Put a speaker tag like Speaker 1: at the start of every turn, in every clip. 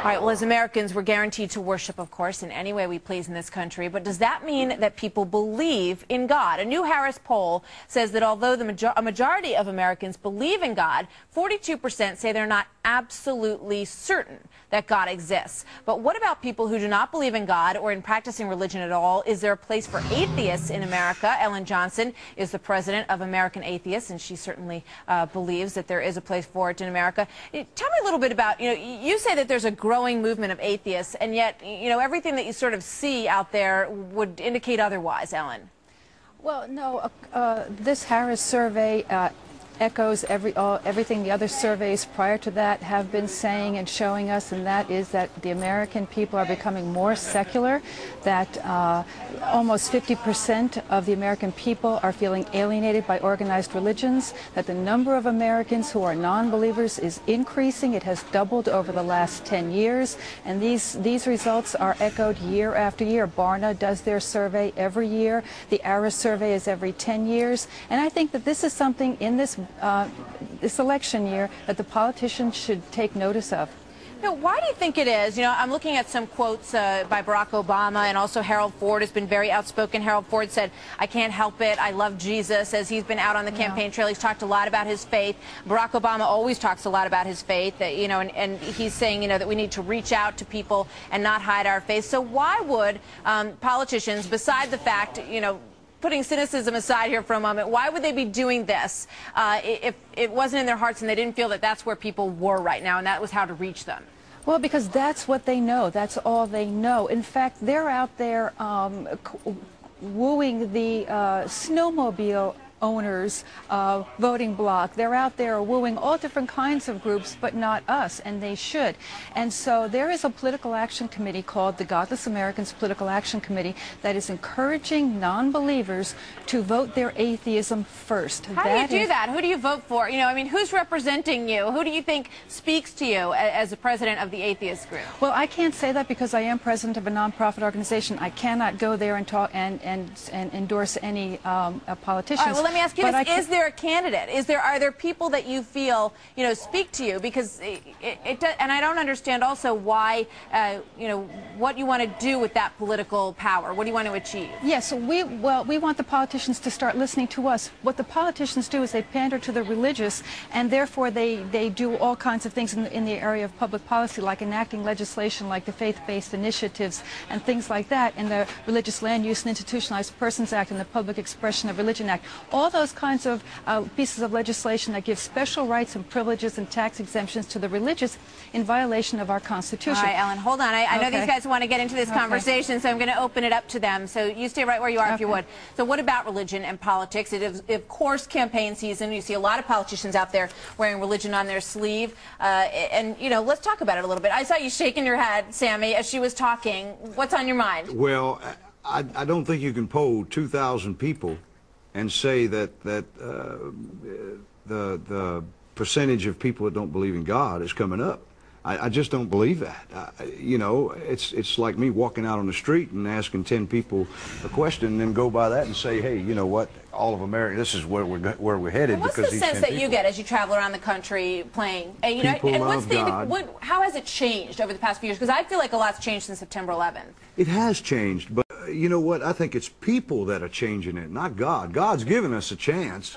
Speaker 1: All right, well, as Americans, we're guaranteed to worship, of course, in any way we please in this country. But does that mean that people believe in God? A new Harris poll says that although a majority of Americans believe in God, 42% say they're not absolutely certain that God exists. But what about people who do not believe in God or in practicing religion at all? Is there a place for atheists in America? Ellen Johnson is the president of American Atheists, and she certainly believes that there is a place for it in America. Tell me a little bit about, you say that there's a growing movement of atheists, and yet, everything that you sort of see out there would indicate otherwise, Ellen.
Speaker 2: Well, no, this Harris survey echoes everything the other surveys prior to that have been saying and showing us, and that is that the American people are becoming more secular, that almost 50% of the American people are feeling alienated by organized religions, that the number of Americans who are non-believers is increasing. It has doubled over the last 10 years, and these results are echoed year after year. Barna does their survey every year. The ARIS survey is every 10 years, and I think that this is something in this election year that the politicians should take notice of.
Speaker 1: Why do you think it is? I'm looking at some quotes by Barack Obama, and also Harold Ford has been very outspoken. Harold Ford said, "I can't help it. I love Jesus," as he's been out on the campaign trail. He's talked a lot about his faith. Barack Obama always talks a lot about his faith, and he's saying, that we need to reach out to people and not hide our faith. So why would politicians, beside the fact, putting cynicism aside here for a moment, why would they be doing this if it wasn't in their hearts and they didn't feel that that's where people were right now and that was how to reach them?
Speaker 2: Well, because that's what they know. That's all they know. In fact, they're out there wooing the snowmobile owners voting bloc. They're out there wooing all different kinds of groups, but not us, and they should. And so there is a political action committee called the Godless Americans Political Action Committee that is encouraging non-believers to vote their atheism first.
Speaker 1: How do you do that? Who do you vote for? Who's representing you? Who do you think speaks to you as the president of the atheist group?
Speaker 2: Well, I can't say that because I am president of a nonprofit organization. I cannot go there and talk and endorse any politicians.
Speaker 1: All right, well, let me ask you this. Is there a candidate? Are there people that you feel, speak to you? Because and I don't understand also why, what you want to do with that political power. What do you want to achieve?
Speaker 2: Yes, we want the politicians to start listening to us. What the politicians do is they pander to the religious, and therefore they do all kinds of things in the area of public policy, like enacting legislation like the faith-based initiatives and things like that, and the Religious Land Use and Institutionalized Persons Act and the Public Expression of Religion Act. All those kinds of pieces of legislation that give special rights and privileges and tax exemptions to the religious in violation of our Constitution.
Speaker 1: All right, Ellen, hold on. I know these guys want to get into this conversation, so I'm going to open it up to them. So you stay right where you are if you would. So what about religion and politics? It is, of course, campaign season. You see a lot of politicians out there wearing religion on their sleeve. And, let's talk about it a little bit. I saw you shaking your head, Sammy, as she was talking. What's on your mind?
Speaker 3: Well, I don't think you can poll 2,000 people and say that the percentage of people that don't believe in God is coming up. I just don't believe that. It's like me walking out on the street and asking 10 people a question and then go by that and say, hey, you know what, all of America, this is where we're headed.
Speaker 1: What's the sense that you get as you travel around the country playing? How has it changed over the past few years? Because I feel like a lot's changed since September 11th.
Speaker 3: It has changed, but you know what? I think it's people that are changing it, not God. God's given us a chance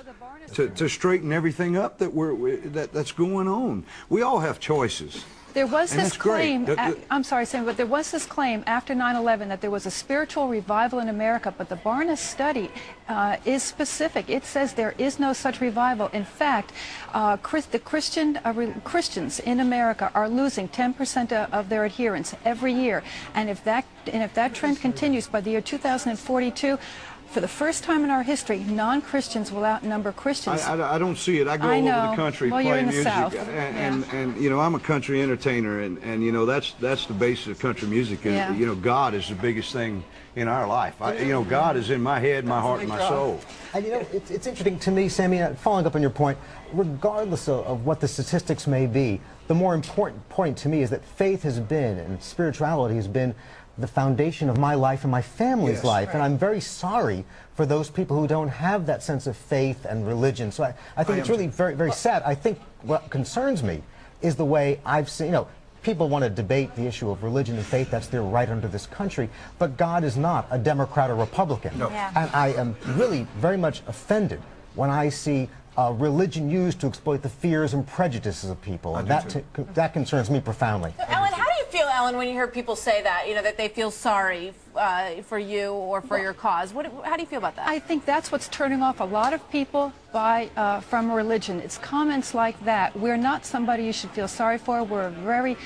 Speaker 3: to straighten everything up that's going on. We all have choices.
Speaker 2: There was this claim, I'm sorry, Sam, but there was this claim after 9/11 that there was a spiritual revival in America, but the Barna study is specific. It says there is no such revival. In fact, the Christians in America are losing 10% of their adherents every year, and if that trend continues by the year 2042, for the first time in our history, non-Christians will outnumber Christians.
Speaker 3: I don't see it. I go all over the country playing music,
Speaker 2: South.
Speaker 3: and I'm a country entertainer, and that's the basis of country music. And God is the biggest thing in our life. God is in my head, my heart, and my soul.
Speaker 4: And it's interesting to me, Sammy, following up on your point, regardless of what the statistics may be, the more important point to me is that faith has been, and spirituality has been, the foundation of my life and my family's life. And I'm very sorry for those people who don't have that sense of faith and religion. So I think it's really very, very sad. I think what concerns me is the way I've seen, people want to debate the issue of religion and faith. That's their right under this country. But God is not a Democrat or Republican.
Speaker 3: No.
Speaker 5: Yeah.
Speaker 4: And I am really very much offended when I see religion used to exploit the fears and prejudices of people. And that concerns me profoundly.
Speaker 1: Ellen, how do you feel, Ellen, when you hear people say that, you know, that they feel sorry for you or for your cause? How do you feel about that?
Speaker 2: I think that's what's turning off a lot of people from religion. It's comments like that. We're not somebody you should feel sorry for. We're a very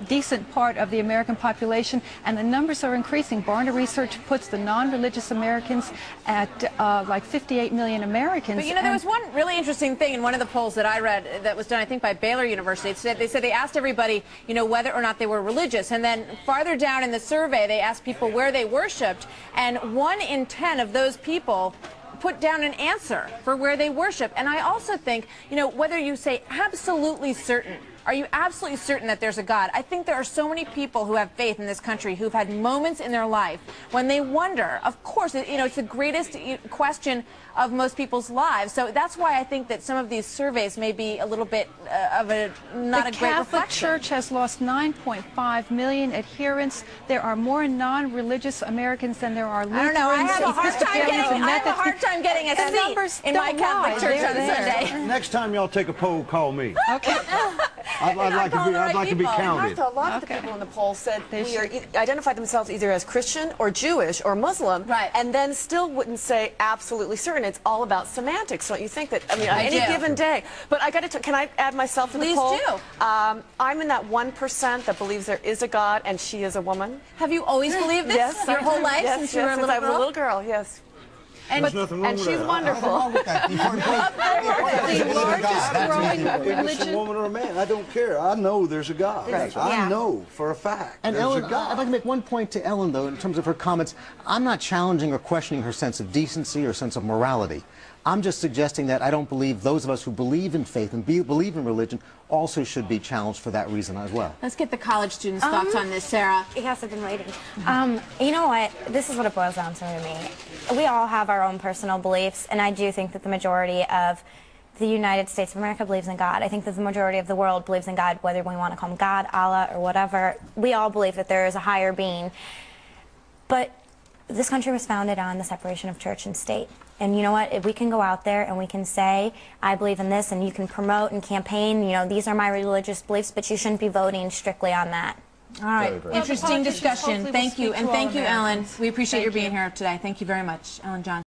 Speaker 2: decent part of the American population, and the numbers are increasing. Barna Research puts the non-religious Americans at like 58 million Americans.
Speaker 1: But you know, there was one really interesting thing in one of the polls that I read that was done, I think, by Baylor University. They said they asked everybody, you know, whether or not they were religious, and then farther down in the survey, they asked people where they worshipped, and 1 in 10 of those people put down an answer for where they worship. And I also think, you know, whether you say absolutely certain, are you absolutely certain that there's a God? I think there are so many people who have faith in this country who've had moments in their life when they wonder. Of course, you know, it's the greatest question of most people's lives. So that's why I think that some of these surveys may be a little bit of a not a great reflection.
Speaker 2: The Catholic Church has lost 9.5 million adherents. There are more non-religious Americans than there are Lutherans.
Speaker 1: I don't know. I have a hard time getting a seat in my Catholic church on Sunday.
Speaker 3: Next time y'all take a poll, call me.
Speaker 2: Okay.
Speaker 3: I'd like to be counted.
Speaker 5: Martha, a lot of the people in the poll said identified themselves either as Christian or Jewish or Muslim,
Speaker 1: right, and
Speaker 5: then still wouldn't say absolutely certain. It's all about semantics, don't you think? That, I mean, on any given day. But I got to. Can I add myself to the poll?
Speaker 1: Please do.
Speaker 5: I'm in that 1% that believes there is a God and she is a woman.
Speaker 1: Have you always believed this?
Speaker 5: Yes,
Speaker 1: your whole life, since you were a little girl?
Speaker 5: I was a little girl. Yes.
Speaker 3: And there's nothing wrong with
Speaker 5: she's
Speaker 3: that.
Speaker 5: wonderful.
Speaker 3: It's a woman or a man. I don't care. I know there's a God.
Speaker 5: Right.
Speaker 3: I know for a fact.
Speaker 4: And
Speaker 3: there's
Speaker 4: Ellen,
Speaker 3: a God.
Speaker 4: I'd like to make one point to Ellen, though, in terms of her comments. I'm not challenging or questioning her sense of decency or sense of morality. I'm just suggesting that I don't believe those of us who believe in faith and believe in religion also should be challenged for that reason as well.
Speaker 1: Let's get the college students' thoughts on this, Sarah.
Speaker 6: Yes, I've been waiting. You know what? This is what it boils down to me. We all have our own personal beliefs, and I do think that the majority of the United States of America believes in God. I think that the majority of the world believes in God, whether we want to call him God, Allah, or whatever. We all believe that there is a higher being. But this country was founded on the separation of church and state. And you know what? If we can go out there and we can say, I believe in this, and you can promote and campaign, you know, these are my religious beliefs, but you shouldn't be voting strictly on that.
Speaker 1: All right. Interesting discussion. Thank you. And thank you, Ellen. We appreciate your being here today. Thank you very much, Ellen Johnson.